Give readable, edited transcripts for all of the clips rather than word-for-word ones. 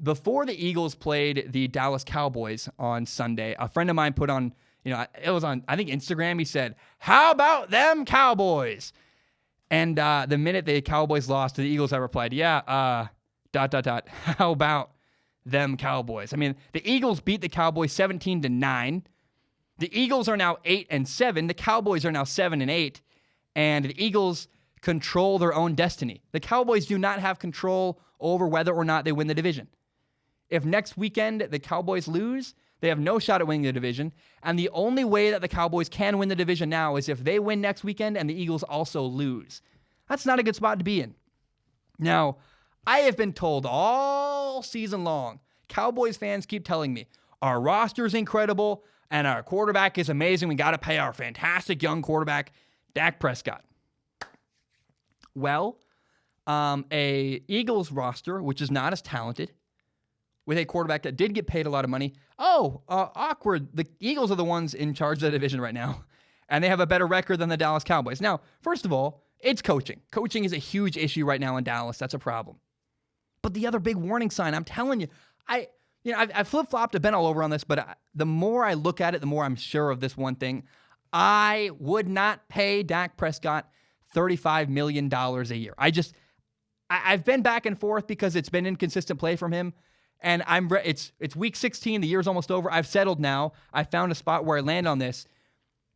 before the Eagles played the Dallas Cowboys on Sunday, a friend of mine put on, it was on, I think, Instagram. He said, "How about them Cowboys?" And the minute the Cowboys lost to the Eagles, I replied, "Yeah, ... How about them Cowboys?" I mean, the Eagles beat the Cowboys 17-9. The Eagles are now 8-7. The Cowboys are now 7-8. And the Eagles control their own destiny. The Cowboys do not have control over whether or not they win the division. If next weekend the Cowboys lose, they have no shot at winning the division. And the only way that the Cowboys can win the division now is if they win next weekend and the Eagles also lose. That's not a good spot to be in. Now, I have been told all season long, Cowboys fans keep telling me, our roster is incredible and our quarterback is amazing. We got to pay our fantastic young quarterback, Dak Prescott. Well, a Eagles roster, which is not as talented, with a quarterback that did get paid a lot of money. Awkward. The Eagles are the ones in charge of the division right now, and they have a better record than the Dallas Cowboys. Now, first of all, it's coaching. Coaching is a huge issue right now in Dallas. That's a problem. But the other big warning sign, I'm telling you, I've flip-flopped, I've been all over on this, but the more I look at it, the more I'm sure of this one thing. I would not pay Dak Prescott $35 million a year. I've been back and forth because it's been inconsistent play from him. And it's week 16. The year's almost over. I've settled now. I found a spot where I land on this.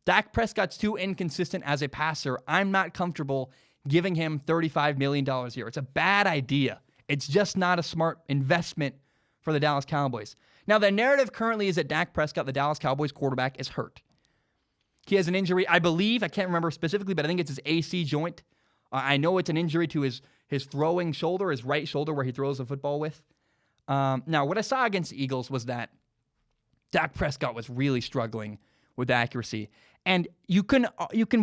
Dak Prescott's too inconsistent as a passer. I'm not comfortable giving him $35 million a year. It's a bad idea. It's just not a smart investment for the Dallas Cowboys. Now, the narrative currently is that Dak Prescott, the Dallas Cowboys quarterback, is hurt. He has an injury, I believe. I can't remember specifically, but I think it's his AC joint. I know it's an injury to his throwing shoulder, his right shoulder where he throws the football with. Now, what I saw against the Eagles was that Dak Prescott was really struggling with accuracy. And you can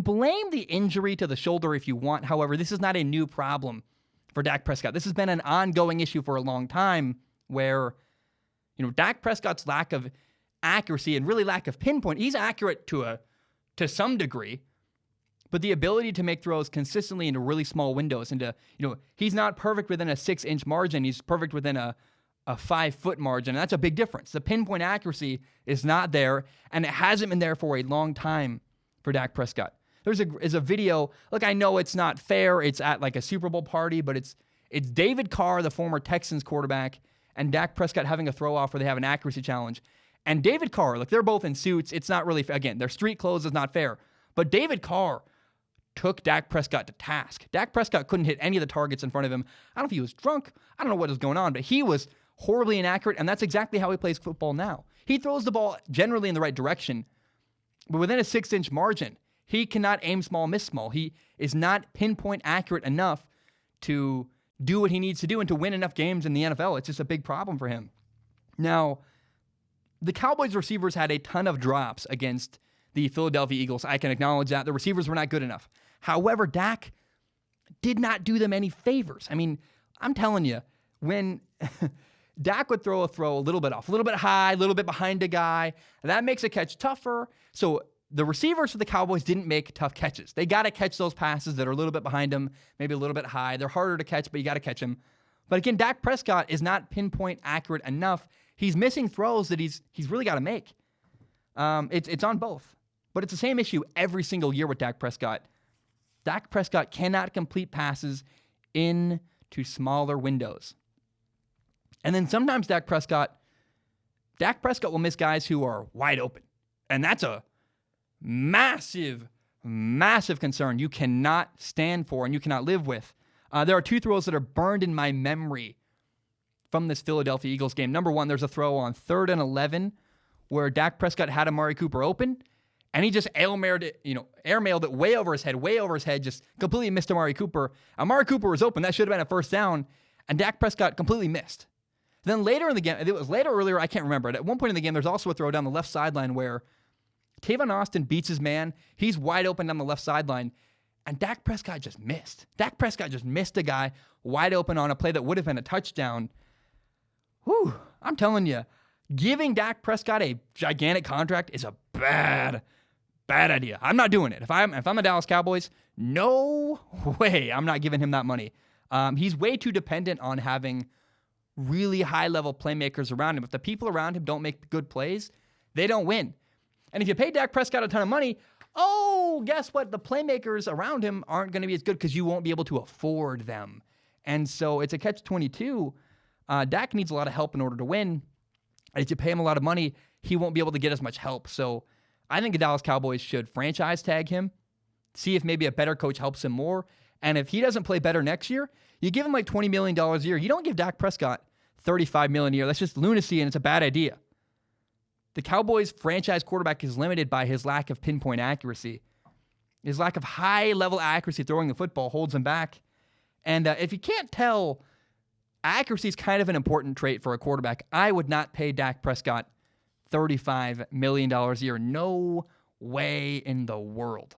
blame the injury to the shoulder if you want. However, this is not a new problem for Dak Prescott. This has been an ongoing issue for a long time where, Dak Prescott's lack of accuracy and really lack of pinpoint, he's accurate to some degree, but the ability to make throws consistently into really small windows, he's not perfect within a 6-inch margin. He's perfect within a 5-foot margin, and that's a big difference. The pinpoint accuracy is not there, and it hasn't been there for a long time for Dak Prescott. There's a video. Look, I know it's not fair. It's at like a Super Bowl party, but it's David Carr, the former Texans quarterback, and Dak Prescott having a throw-off where they have an accuracy challenge. And David Carr, they're both in suits. It's not really, again, their street clothes is not fair. But David Carr took Dak Prescott to task. Dak Prescott couldn't hit any of the targets in front of him. I don't know if he was drunk. I don't know what was going on, but he was horribly inaccurate, and that's exactly how he plays football now. He throws the ball generally in the right direction, but within a 6-inch margin. He cannot aim small, miss small. He is not pinpoint accurate enough to do what he needs to do and to win enough games in the NFL. It's just a big problem for him. Now, the Cowboys receivers had a ton of drops against the Philadelphia Eagles. I can acknowledge that. The receivers were not good enough. However, Dak did not do them any favors. I mean, I'm telling you, when Dak would throw a little bit off, a little bit high, a little bit behind a guy, that makes a catch tougher. So the receivers for the Cowboys didn't make tough catches. They got to catch those passes that are a little bit behind them, maybe a little bit high. They're harder to catch, but you got to catch them. But again, Dak Prescott is not pinpoint accurate enough. He's missing throws that he's really got to make. It's on both. But it's the same issue every single year with Dak Prescott. Dak Prescott cannot complete passes into smaller windows. And then sometimes Dak Prescott will miss guys who are wide open. And that's a massive, massive concern you cannot stand for and you cannot live with. There are two throws that are burned in my memory from this Philadelphia Eagles game. Number one, there's a throw on 3rd and 11 where Dak Prescott had Amari Cooper open, and he just airmailed it way over his head, just completely missed Amari Cooper. Amari Cooper was open. That should have been a first down, and Dak Prescott completely missed. Then later in the game, it was later or earlier, I can't remember. At one point in the game, there's also a throw down the left sideline where Tavon Austin beats his man. He's wide open down the left sideline, and Dak Prescott just missed. Dak Prescott just missed a guy wide open on a play that would have been a touchdown. Whew, I'm telling you, giving Dak Prescott a gigantic contract is a bad idea. I'm not doing it. If I'm the Dallas Cowboys, no way I'm not giving him that money. He's way too dependent on having really high-level playmakers around him. If the people around him don't make good plays, they don't win. And if you pay Dak Prescott a ton of money, guess what? The playmakers around him aren't going to be as good because you won't be able to afford them. And so it's a catch-22. Dak needs a lot of help in order to win. And if you pay him a lot of money, he won't be able to get as much help. So I think the Dallas Cowboys should franchise tag him, see if maybe a better coach helps him more. And if he doesn't play better next year, you give him like $20 million a year. You don't give Dak Prescott $35 million a year. That's just lunacy, and it's a bad idea. The Cowboys franchise quarterback is limited by his lack of pinpoint accuracy. His lack of high-level accuracy throwing the football holds him back. And if you can't tell, accuracy is kind of an important trait for a quarterback. I would not pay Dak Prescott $35 million a year. No way in the world.